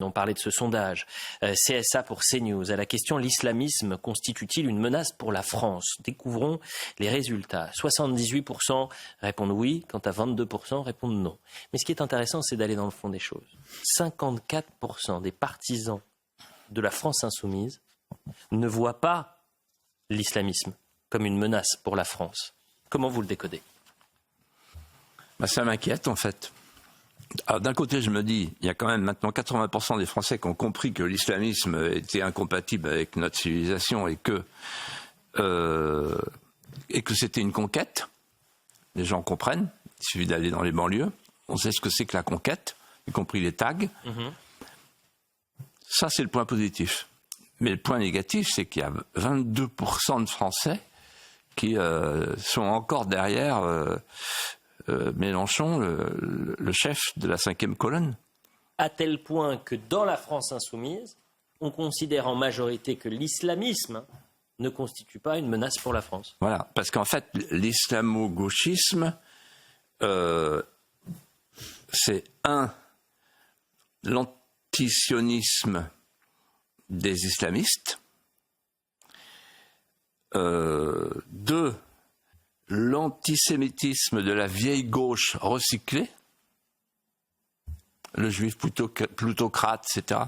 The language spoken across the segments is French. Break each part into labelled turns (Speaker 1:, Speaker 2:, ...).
Speaker 1: On parlait de ce sondage. CSA pour CNews. À la question « L'islamisme constitue-t-il une menace pour la France ?» Découvrons les résultats. 78% répondent oui, quant à 22% répondent non. Mais ce qui est intéressant, c'est d'aller dans le fond des choses. 54% des partisans de la France insoumise ne voient pas l'islamisme comme une menace pour la France. Comment vous le décodez ?
Speaker 2: Ça m'inquiète en fait. Alors, d'un côté, je me dis, il y a quand même maintenant 80% des Français qui ont compris que l'islamisme était incompatible avec notre civilisation et que c'était une conquête. Les gens comprennent, il suffit d'aller dans les banlieues. On sait ce que c'est que la conquête, y compris les tags. Ça, c'est le point positif. Mais le point négatif, c'est qu'il y a 22% de Français qui sont encore derrière Mélenchon, le chef de la 5e colonne.
Speaker 1: À tel point que dans la France insoumise, on considère en majorité que l'islamisme ne constitue pas une menace pour la France.
Speaker 2: Voilà, parce qu'en fait, l'islamo-gauchisme, c'est l'antisionisme des islamistes, 2, l'antisémitisme de la vieille gauche recyclée, le juif plutocrate, etc.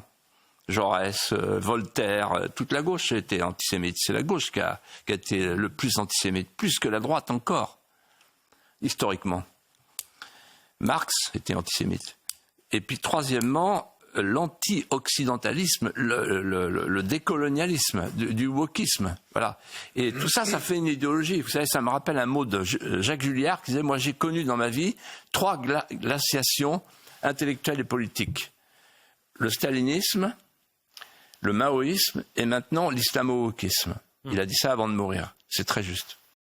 Speaker 2: Jaurès, Voltaire, toute la gauche était antisémite. C'est la gauche qui a été le plus antisémite, plus que la droite encore, historiquement. Marx était antisémite. Et puis troisièmement, l'anti-occidentalisme, le décolonialisme, du wokisme, voilà. Et tout ça, ça fait une idéologie. Vous savez, ça me rappelle un mot de Jacques Julliard qui disait « Moi, j'ai connu dans ma vie 3 glaciations intellectuelles et politiques. Le stalinisme, le maoïsme et maintenant l'islamo-wokisme. » Il a dit ça avant de mourir. C'est très juste.